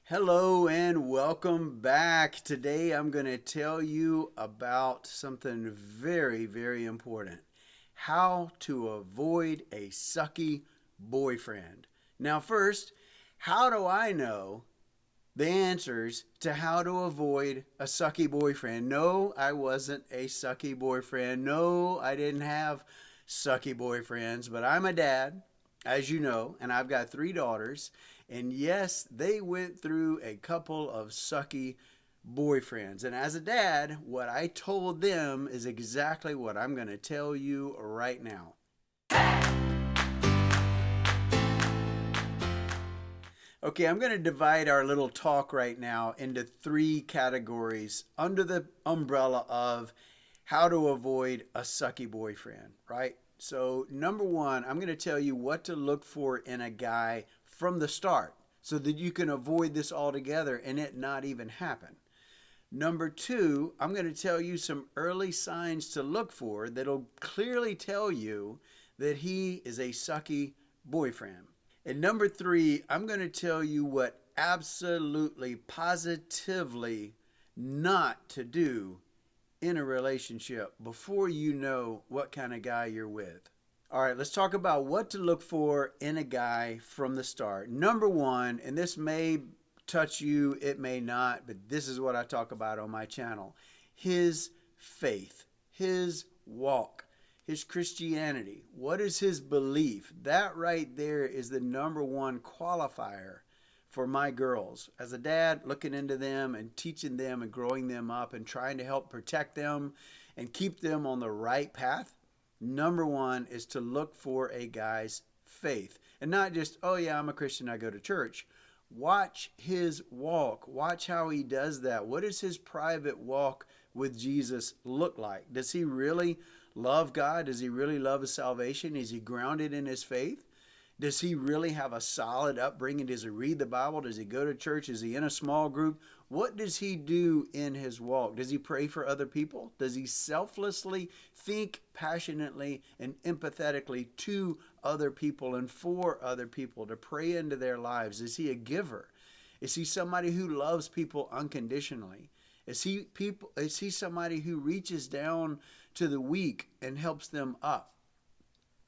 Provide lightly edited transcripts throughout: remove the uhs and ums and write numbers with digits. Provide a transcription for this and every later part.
Hello and welcome back. Today I'm going to tell you about something very, very important. How to avoid a sucky boyfriend. Now, first, how do I know the answers to how to avoid a sucky boyfriend? No, I wasn't a sucky boyfriend. No, I didn't have sucky boyfriends, but I'm a dad, as you know, and I've got three daughters. And yes, they went through a couple of sucky boyfriends. And as a dad, what I told them is exactly what I'm going to tell you right now. Okay, I'm going to divide our little talk right now into three categories under the umbrella of how to avoid a sucky boyfriend, right? So, number one, I'm going to tell you what to look for in a guy from the start so that you can avoid this altogether and it not even happen. Number two, I'm going to tell you some early signs to look for that'll clearly tell you that he is a sucky boyfriend. And number three, I'm going to tell you what absolutely, positively not to do in a relationship before you know what kind of guy you're with. All right, let's talk about what to look for in a guy from the start. Number one, and this may touch you, it may not, but this is what I talk about on my channel: his faith, his walk, his Christianity. What is his belief? That right there is the number one qualifier for my girls. As a dad, looking into them and teaching them and growing them up and trying to help protect them and keep them on the right path, number one is to look for a guy's faith. And not just, oh yeah, I'm a Christian, I go to church. Watch his walk. Watch how he does that. What does his private walk with Jesus look like? Does he really love God? Does he really love his salvation? Is he grounded in his faith? Does he really have a solid upbringing? Does he read the Bible? Does he go to church? Is he in a small group? What does he do in his walk? Does he pray for other people? Does he selflessly think passionately and empathetically to other people and for other people to pray into their lives? Is he a giver? Is he somebody who loves people unconditionally? Is he somebody who reaches down to the weak and helps them up?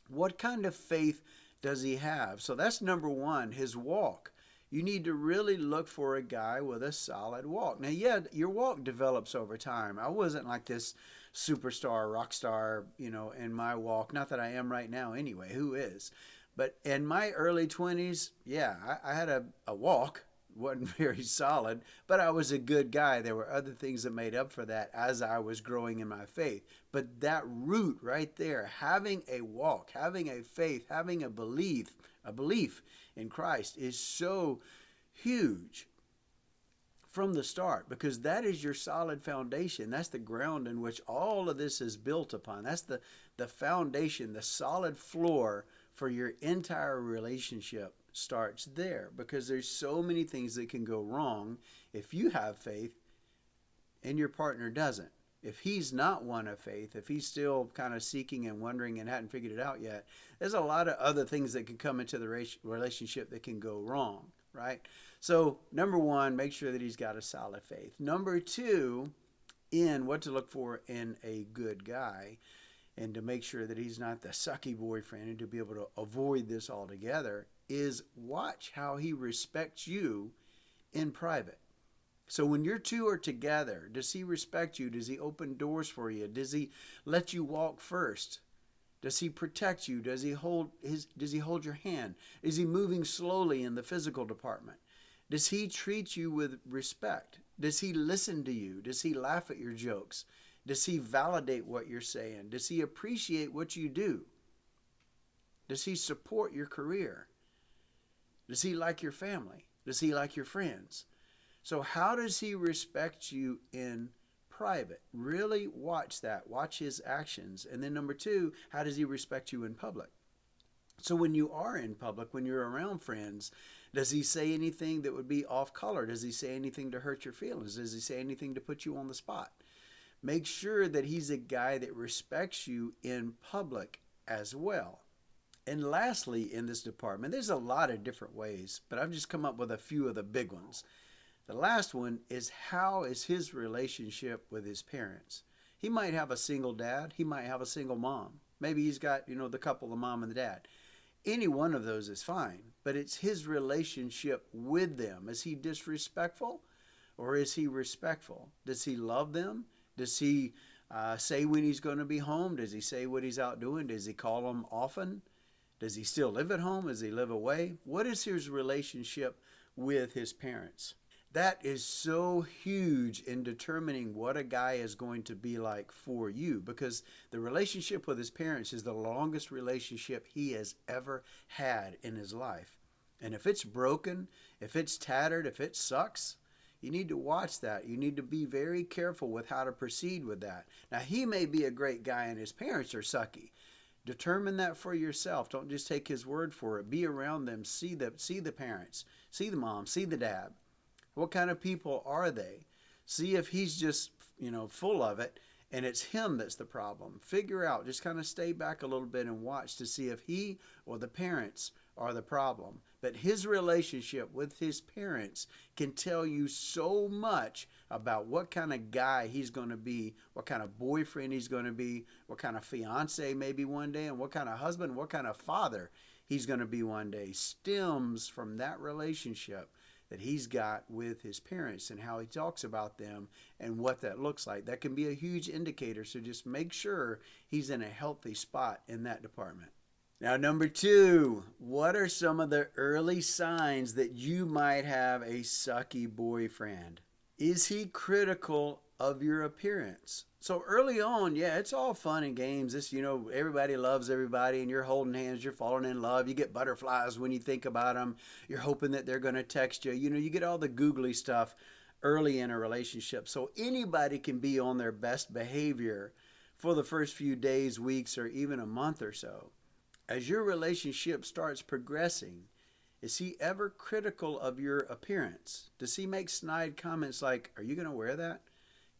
What kind of faith does he have? So that's number one, his walk. You need to really look for a guy with a solid walk. Now, yeah, your walk develops over time. I wasn't like this superstar, rock star, in my walk. Not that I am right now anyway. Who is? But in my early 20s, yeah, I had a walk. Wasn't very solid, but I was a good guy. There were other things that made up for that as I was growing in my faith. But that root right there, having a walk, having a faith, having a belief in Christ is so huge from the start, because that is your solid foundation. That's the ground in which all of this is built upon. That's the foundation, the solid floor for your entire relationship starts there, because there's so many things that can go wrong if you have faith and your partner doesn't. If he's not one of faith, if he's still kind of seeking and wondering and hadn't figured it out yet, there's a lot of other things that can come into the relationship that can go wrong, right? So number one, make sure that he's got a solid faith. Number two, in what to look for in a good guy, and to make sure that he's not the sucky boyfriend, and to be able to avoid this altogether, is watch how he respects you in private. So when you two are together, does he respect you? Does he open doors for you? Does he let you walk first? Does he protect you? Does he hold your hand? Is he moving slowly in the physical department? Does he treat you with respect? Does he listen to you? Does he laugh at your jokes? Does he validate what you're saying? Does he appreciate what you do? Does he support your career? Does he like your family? Does he like your friends? So how does he respect you in private? Really watch that. Watch his actions. And then number two, how does he respect you in public? So when you are in public, when you're around friends, does he say anything that would be off color? Does he say anything to hurt your feelings? Does he say anything to put you on the spot? Make sure that he's a guy that respects you in public as well. And lastly, in this department, there's a lot of different ways, but I've just come up with a few of the big ones. The last one is, how is his relationship with his parents? He might have a single dad. He might have a single mom. Maybe he's got, the couple, the mom and the dad. Any one of those is fine, but it's his relationship with them. Is he disrespectful or is he respectful? Does he love them? Does he say when he's going to be home? Does he say what he's out doing? Does he call them often? Does he still live at home? Does he live away? What is his relationship with his parents? That is so huge in determining what a guy is going to be like for you, because the relationship with his parents is the longest relationship he has ever had in his life. And if it's broken, if it's tattered, if it sucks, you need to watch that. You need to be very careful with how to proceed with that. Now, he may be a great guy and his parents are sucky. Determine that for yourself. Don't just take his word for it. Be around them. See the parents. See the mom. See the dad. What kind of people are they? See if he's just, full of it and it's him that's the problem. Figure out, just kind of stay back a little bit and watch to see if he or the parents are the problem. But his relationship with his parents can tell you so much about what kind of guy he's going to be, what kind of boyfriend he's going to be, what kind of fiance maybe one day, and what kind of husband, what kind of father he's going to be one day. Stems from that relationship that he's got with his parents and how he talks about them and what that looks like. That can be a huge indicator, so just make sure he's in a healthy spot in that department. Now, number 2, what are some of the early signs that you might have a sucky boyfriend? Is he critical of your appearance? So early on, it's all fun and games. This, everybody loves everybody and you're holding hands, you're falling in love. You get butterflies when you think about them. You're hoping that they're going to text you. You get all the googly stuff early in a relationship. So anybody can be on their best behavior for the first few days, weeks, or even a month or so. As your relationship starts progressing, is he ever critical of your appearance? Does he make snide comments like, are you going to wear that?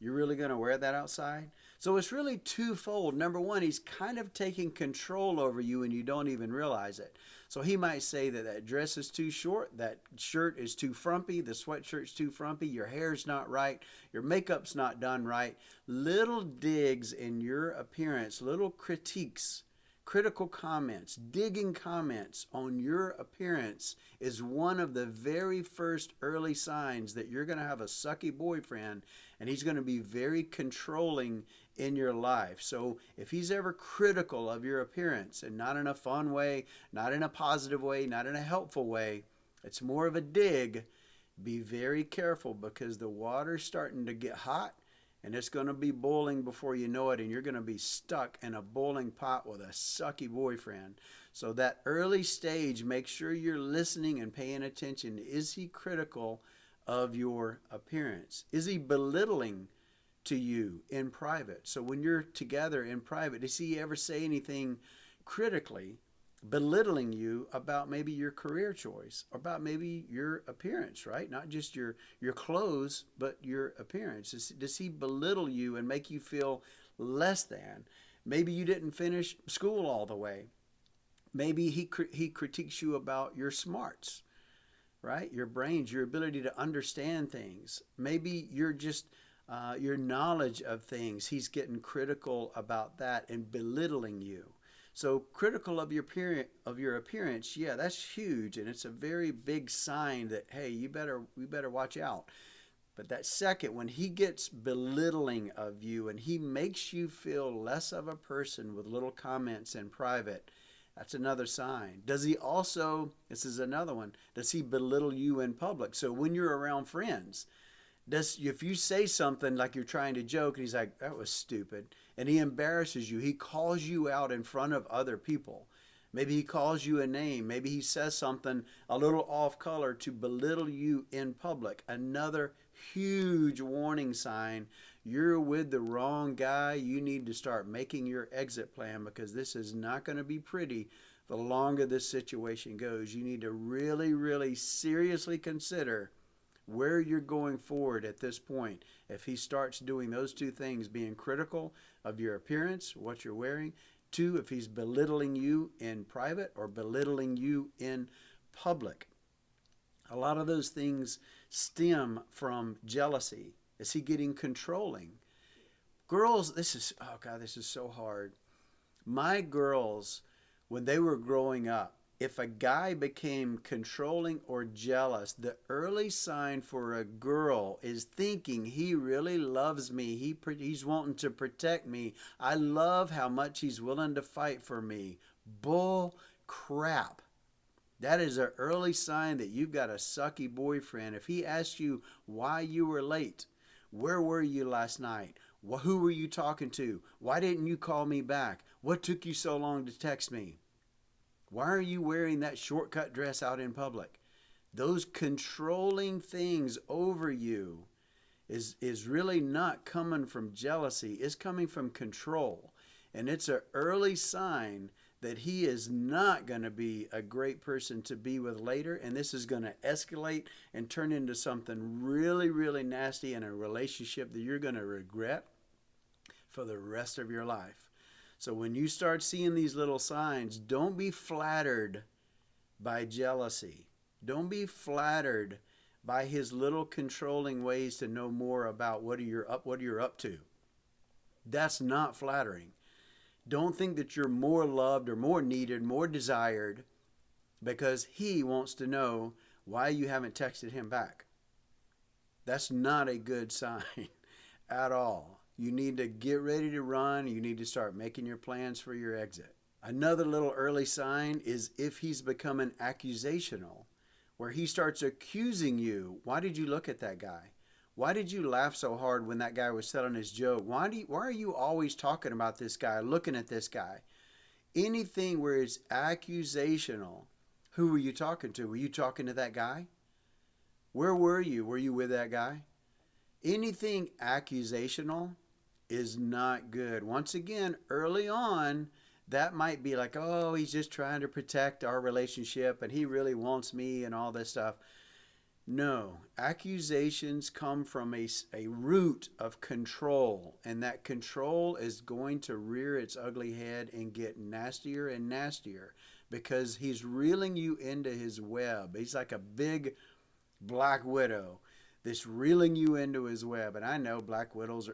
You're really going to wear that outside? So it's really twofold. Number one, he's kind of taking control over you and you don't even realize it. So he might say that dress is too short, that shirt is too frumpy, the sweatshirt's too frumpy, your hair's not right, your makeup's not done right. Little digs in your appearance, little critiques, critical comments, digging comments on your appearance is one of the very first early signs that you're going to have a sucky boyfriend and he's going to be very controlling in your life. So if he's ever critical of your appearance, and not in a fun way, not in a positive way, not in a helpful way, it's more of a dig, be very careful, because the water's starting to get hot and it's going to be boiling before you know it, and you're going to be stuck in a boiling pot with a sucky boyfriend. So that early stage, make sure you're listening and paying attention. Is he critical of your appearance? Is he belittling to you in private? So when you're together in private, does he ever say anything critically belittling you about maybe your career choice, or about maybe your appearance, right? Not just your clothes, but your appearance. Does he belittle you and make you feel less than? Maybe you didn't finish school all the way. Maybe he critiques you about your smarts, right? Your brains, your ability to understand things. Maybe you're just your knowledge of things. He's getting critical about that and belittling you. So critical of your appearance, that's huge, and it's a very big sign that, hey, we better watch out. But that second, when he gets belittling of you and he makes you feel less of a person with little comments in private, that's another sign. Does he also, this is another one, does he belittle you in public? So when you're around friends, if you say something like you're trying to joke and he's like, that was stupid, and he embarrasses you, he calls you out in front of other people. Maybe he calls you a name. Maybe he says something a little off color to belittle you in public. Another huge warning sign. You're with the wrong guy. You need to start making your exit plan, because this is not going to be pretty the longer this situation goes. You need to really, really seriously consider where you're going forward at this point. If he starts doing those two things, being critical of your appearance, what you're wearing. 2, if he's belittling you in private or belittling you in public. A lot of those things stem from jealousy. Is he getting controlling? Girls, oh God, this is so hard. My girls, when they were growing up, if a guy became controlling or jealous, the early sign for a girl is thinking he really loves me. He's wanting to protect me. I love how much he's willing to fight for me. Bull crap. That is an early sign that you've got a sucky boyfriend. If he asks you why you were late, where were you last night? Who were you talking to? Why didn't you call me back? What took you so long to text me? Why are you wearing that shortcut dress out in public? Those controlling things over you is really not coming from jealousy. It's coming from control. And it's an early sign that he is not going to be a great person to be with later. And this is going to escalate and turn into something really, really nasty in a relationship that you're going to regret for the rest of your life. So when you start seeing these little signs, don't be flattered by jealousy. Don't be flattered by his little controlling ways to know more about what you're up to. That's not flattering. Don't think that you're more loved or more needed, more desired because he wants to know why you haven't texted him back. That's not a good sign at all. You need to get ready to run. You need to start making your plans for your exit. Another little early sign is if he's becoming accusational, where he starts accusing you. Why did you look at that guy? Why did you laugh so hard when that guy was telling his joke? Why are you always talking about this guy, looking at this guy? Anything where it's accusational, who were you talking to? Were you talking to that guy? Where were you? Were you with that guy? Anything accusational is not good. Once again, early on, that might be like, oh, he's just trying to protect our relationship and he really wants me and all this stuff. No, accusations come from a root of control, and that control is going to rear its ugly head and get nastier and nastier because he's reeling you into his web. He's like a big black widow that's reeling you into his web. And I know black widows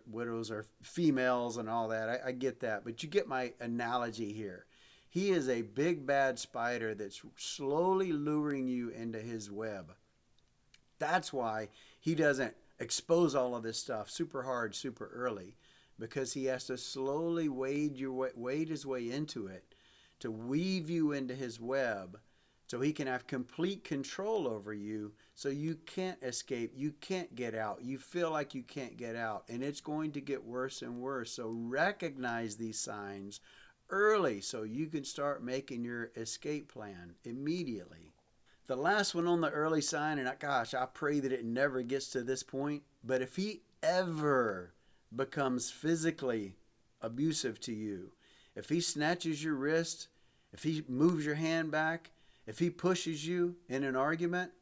are females and all that. I get that, but you get my analogy here. He is a big bad spider that's slowly luring you into his web. That's why he doesn't expose all of this stuff super hard, super early, because he has to slowly wade his way into it to weave you into his web so he can have complete control over you so you can't escape, you can't get out, you feel like you can't get out, and it's going to get worse and worse. So recognize these signs early so you can start making your escape plan immediately. The last one on the early sign, and gosh, I pray that it never gets to this point, but if he ever becomes physically abusive to you, if he snatches your wrist, if he moves your hand back, if he pushes you in an argument,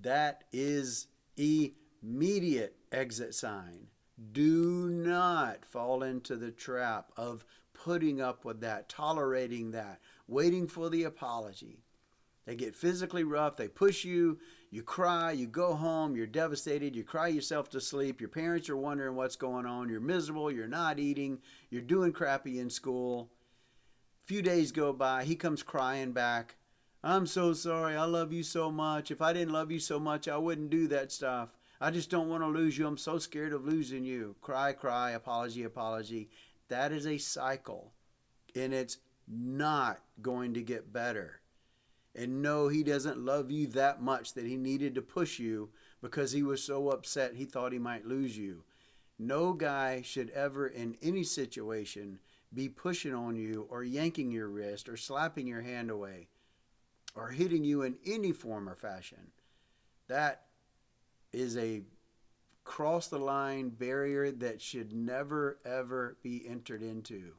that is immediate exit sign. Do not fall into the trap of putting up with that, tolerating that, waiting for the apology. They get physically rough. They push you. You cry. You go home. You're devastated. You cry yourself to sleep. Your parents are wondering what's going on. You're miserable. You're not eating. You're doing crappy in school. A few days go by. He comes crying back. I'm so sorry. I love you so much. If I didn't love you so much, I wouldn't do that stuff. I just don't want to lose you. I'm so scared of losing you. Cry, cry, apology, apology. That is a cycle, and it's not going to get better. And no, he doesn't love you that much that he needed to push you because he was so upset he thought he might lose you. No guy should ever in any situation be pushing on you or yanking your wrist or slapping your hand away or hitting you in any form or fashion. That is a cross the line barrier that should never ever be entered into.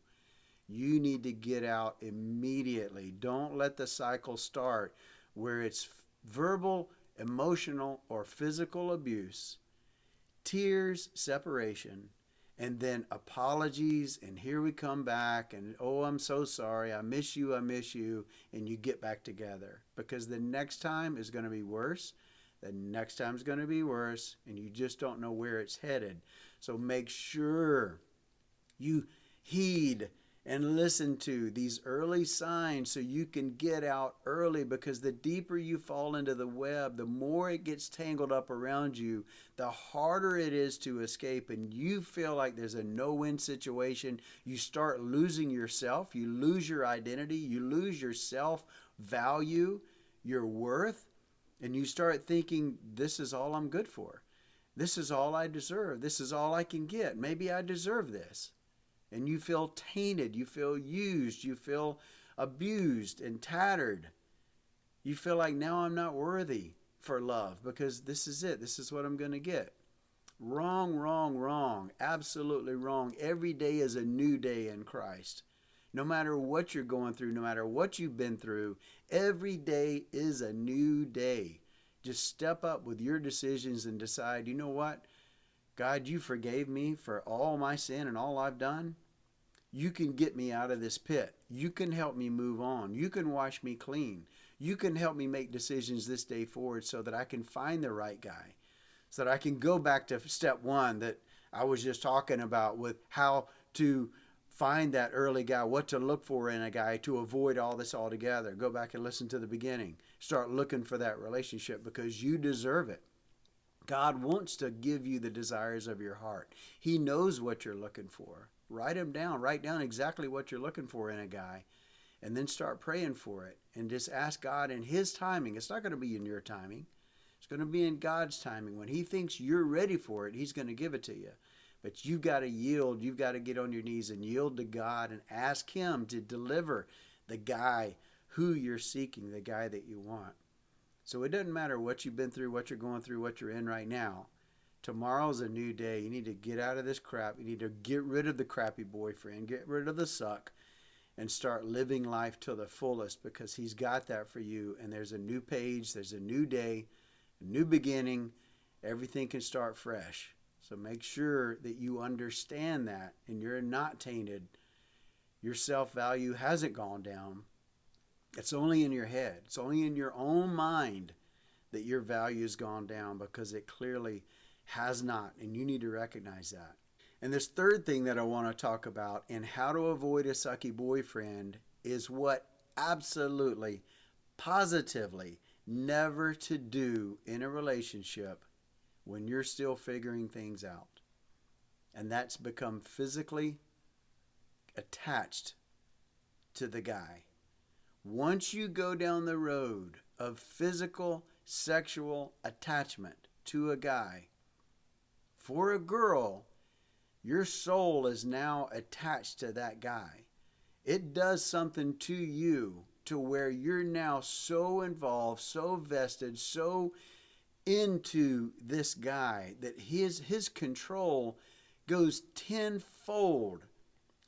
You need to get out immediately. Don't let the cycle start where it's verbal, emotional, or physical abuse, tears, separation, and then apologies, and here we come back, and oh, I'm so sorry, I miss you, and you get back together, because the next time is going to be worse. The next time is going to be worse, and you just don't know where it's headed. So make sure you heed and listen to these early signs so you can get out early, because the deeper you fall into the web, the more it gets tangled up around you, the harder it is to escape, and you feel like there's a no-win situation. You start losing yourself, you lose your identity, you lose your self-value, your worth, and you start thinking, this is all I'm good for. This is all I deserve. This is all I can get. Maybe I deserve this. And you feel tainted, you feel used, you feel abused and tattered. You feel like, now I'm not worthy for love because this is it. This is what I'm going to get. Wrong, wrong, wrong. Absolutely wrong. Every day is a new day in Christ. No matter what you're going through, no matter what you've been through, every day is a new day. Just step up with your decisions and decide, you know what? God, you forgave me for all my sin and all I've done. You can get me out of this pit. You can help me move on. You can wash me clean. You can help me make decisions this day forward so that I can find the right guy, so that I can go back to step one that I was just talking about, with how to find that early guy, what to look for in a guy to avoid all this altogether. Go back and listen to the beginning. Start looking for that relationship because you deserve it. God wants to give you the desires of your heart. He knows what you're looking for. Write them down. Write down exactly what you're looking for in a guy, and then start praying for it. And just ask God in His timing. It's not going to be in your timing. It's going to be in God's timing. When He thinks you're ready for it, He's going to give it to you. But you've got to yield. You've got to get on your knees and yield to God and ask Him to deliver the guy who you're seeking, the guy that you want. So it doesn't matter what you've been through, what you're going through, what you're in right now. Tomorrow's a new day. You need to get out of this crap. You need to get rid of the crappy boyfriend, get rid of the suck, and start living life to the fullest, because He's got that for you. And there's a new page, there's a new day, a new beginning. Everything can start fresh. So make sure that you understand that and you're not tainted. Your self-value hasn't gone down. It's only in your head. It's only in your own mind that your value has gone down, because it clearly has not, and you need to recognize that. And this third thing that I want to talk about in how to avoid a sucky boyfriend is what absolutely, positively never to do in a relationship when you're still figuring things out. And that's become physically attached to the guy. Once you go down the road of physical, sexual attachment to a guy, for a girl, your soul is now attached to that guy. It does something to you to where you're now so involved, so vested, so into this guy that his control goes tenfold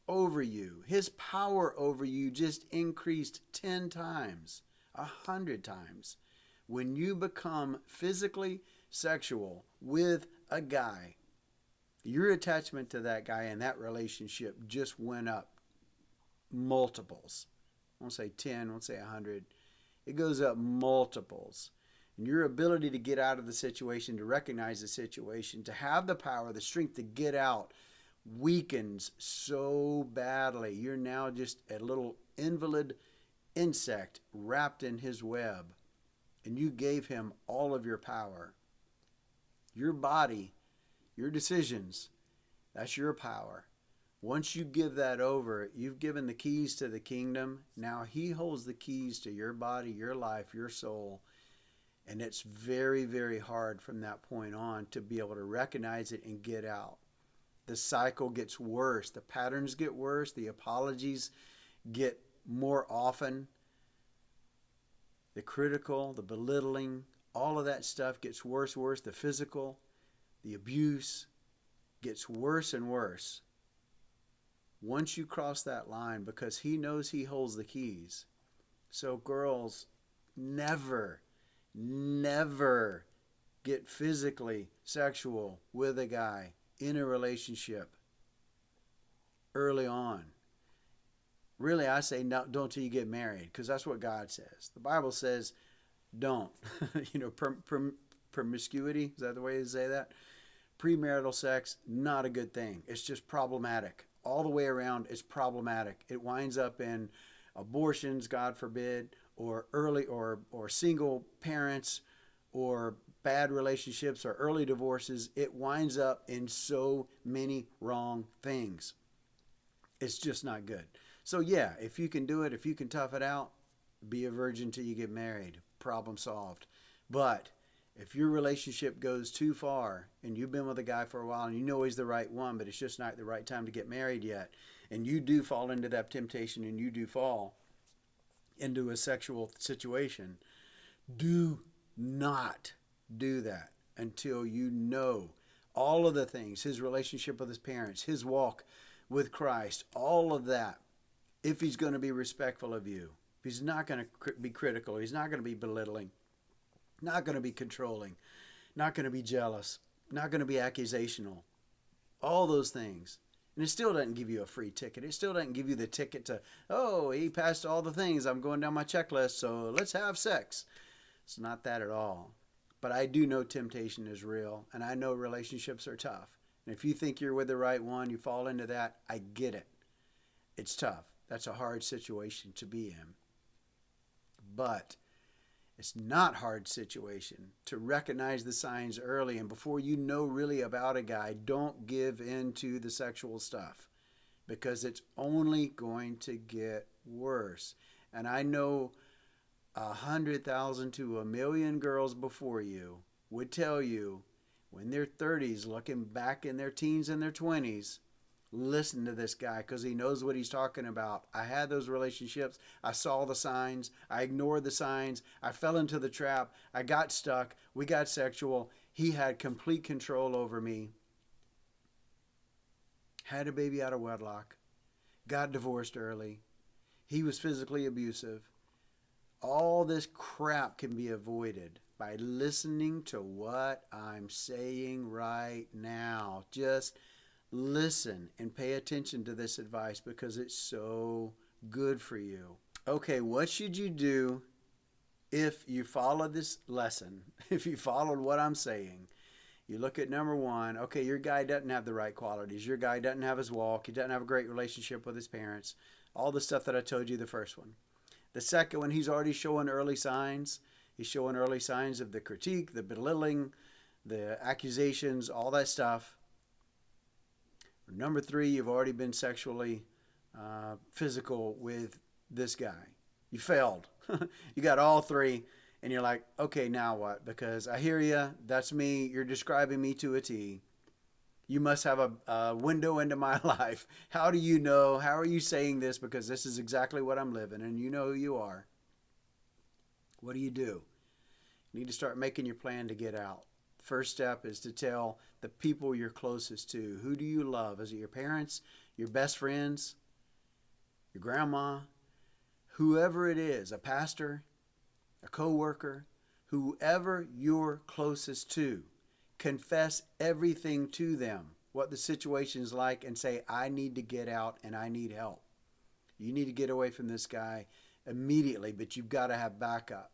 over you. His power over you just increased 10 times, 100 times. When you become physically sexual with a guy, your attachment to that guy and that relationship just went up multiples. I won't say 10, I won't say 100. It goes up multiples. And your ability to get out of the situation, to recognize the situation, to have the power, the strength to get out, weakens so badly. You're now just a little invalid insect wrapped in his web. And you gave him all of your power. Your body, your decisions, that's your power. Once you give that over, you've given the keys to the kingdom. Now He holds the keys to your body, your life, your soul. And it's very, very hard from that point on to be able to recognize it and get out. The cycle gets worse. The patterns get worse. The apologies get more often. The critical, the belittling, all of that stuff gets worse and worse. The physical, the abuse gets worse and worse. Once you cross that line, because He knows He holds the keys. So girls, never get physically sexual with a guy in a relationship early on. Really, I say no, don't till you get married, because that's what God says. The Bible says don't. Promiscuity, is that the way to say that? Premarital sex, not a good thing. It's just problematic. All the way around, it's problematic. It winds up in abortions, God forbid, or early or single parents, or bad relationships, or early divorces. It winds up in so many wrong things. It's just not good. So yeah, if you can do it, if you can tough it out, be a virgin till you get married. Problem solved. But if your relationship goes too far and you've been with a guy for a while and you know he's the right one, but it's just not the right time to get married yet, and you do fall into that temptation and you do fall into a sexual situation, do not do that until you know all of the things, his relationship with his parents, his walk with Christ, all of that. If he's going to be respectful of you, if he's not going to be critical, he's not going to be belittling, not going to be controlling, not going to be jealous, not going to be accusational, all those things. And it still doesn't give you a free ticket. It still doesn't give you the ticket to, oh, he passed all the things. I'm going down my checklist, so let's have sex. It's not that at all. But I do know temptation is real, and I know relationships are tough. And if you think you're with the right one, you fall into that, I get it. It's tough. That's a hard situation to be in. But it's not a hard situation to recognize the signs early, and before you know really about a guy, don't give in to the sexual stuff, because it's only going to get worse. And I know 100,000 to 1,000,000 girls before you would tell you, when they're 30s, looking back in their teens and their 20s, listen to this guy because he knows what he's talking about. I had those relationships. I saw the signs. I ignored the signs. I fell into the trap. I got stuck. We got sexual. He had complete control over me. Had a baby out of wedlock. Got divorced early. He was physically abusive. All this crap can be avoided by listening to what I'm saying right now. Just listen and pay attention to this advice because it's so good for you. Okay, what should you do if you follow this lesson? If you followed what I'm saying, you look at number one, okay, your guy doesn't have the right qualities. Your guy doesn't have his walk. He doesn't have a great relationship with his parents. All the stuff that I told you the first one. The second one, he's already showing early signs. He's showing early signs of the critique, the belittling, the accusations, all that stuff. Number three, you've already been sexually physical with this guy. You failed. You got all three, and you're like, okay, now what? Because I hear you. That's me. You're describing me to a T. You must have a window into my life. How do you know? How are you saying this? Because this is exactly what I'm living, and you know who you are. What do? You need to start making your plan to get out. First step is to tell the people you're closest to. Who do you love? Is it your parents, your best friends, your grandma, whoever it is, a pastor, a coworker, whoever you're closest to? Confess everything to them, what the situation's like, and say, I need to get out and I need help. You need to get away from this guy immediately, but you've got to have backup.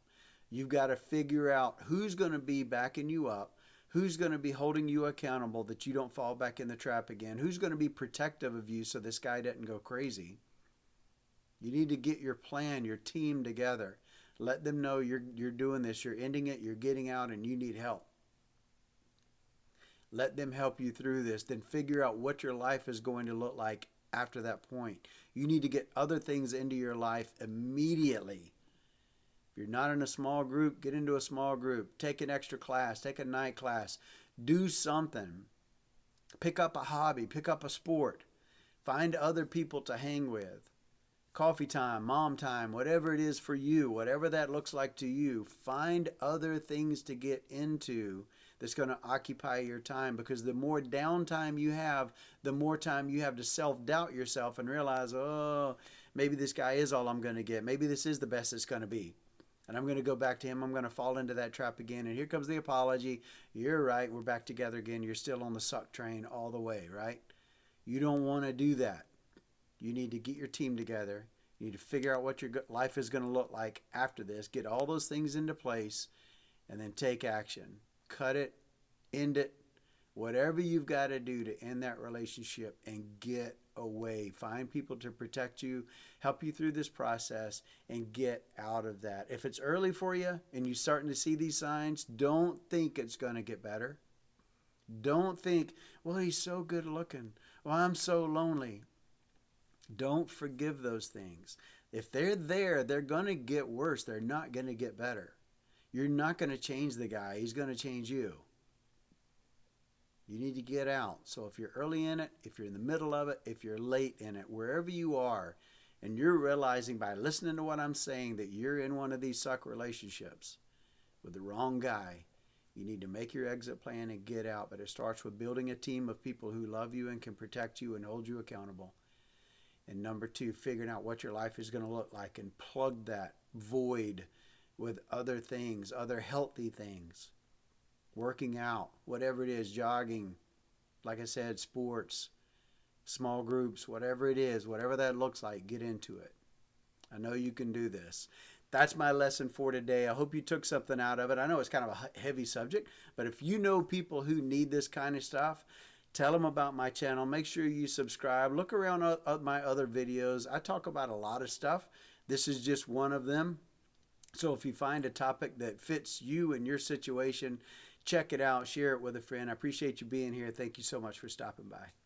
You've got to figure out who's going to be backing you up, who's going to be holding you accountable that you don't fall back in the trap again, who's going to be protective of you so this guy doesn't go crazy. You need to get your plan, your team together. Let them know you're doing this, you're ending it, you're getting out, and you need help. Let them help you through this. Then figure out what your life is going to look like after that point. You need to get other things into your life immediately. If you're not in a small group, get into a small group. Take an extra class. Take a night class. Do something. Pick up a hobby. Pick up a sport. Find other people to hang with. Coffee time, mom time, whatever it is for you, whatever that looks like to you, find other things to get into that's going to occupy your time, because the more downtime you have, the more time you have to self-doubt yourself and realize, oh, maybe this guy is all I'm going to get. Maybe this is the best it's going to be. And I'm going to go back to him. I'm going to fall into that trap again. And here comes the apology. You're right. We're back together again. You're still on the suck train all the way, right? You don't want to do that. You need to get your team together. You need to figure out what your life is going to look like after this. Get all those things into place and then take action. Cut it, end it, whatever you've got to do to end that relationship and get away. Find people to protect you, help you through this process, and get out of that. If it's early for you and you're starting to see these signs, don't think it's going to get better. Don't think, well, he's so good looking. Well, I'm so lonely. Don't forgive those things. If they're there, they're going to get worse. They're not going to get better. You're not going to change the guy. He's going to change you. You need to get out. So if you're early in it, if you're in the middle of it, if you're late in it, wherever you are, and you're realizing by listening to what I'm saying that you're in one of these suck relationships with the wrong guy, you need to make your exit plan and get out. But it starts with building a team of people who love you and can protect you and hold you accountable. And number 2, figuring out what your life is going to look like and plug that void with other things, other healthy things. Working out, whatever it is, jogging, like I said, sports, small groups, whatever it is, whatever that looks like, get into it. I know you can do this. That's my lesson for today. I hope you took something out of it. I know it's kind of a heavy subject, but if you know people who need this kind of stuff, tell them about my channel. Make sure you subscribe. Look around my other videos. I talk about a lot of stuff. This is just one of them. So if you find a topic that fits you and your situation, check it out. Share it with a friend. I appreciate you being here. Thank you so much for stopping by.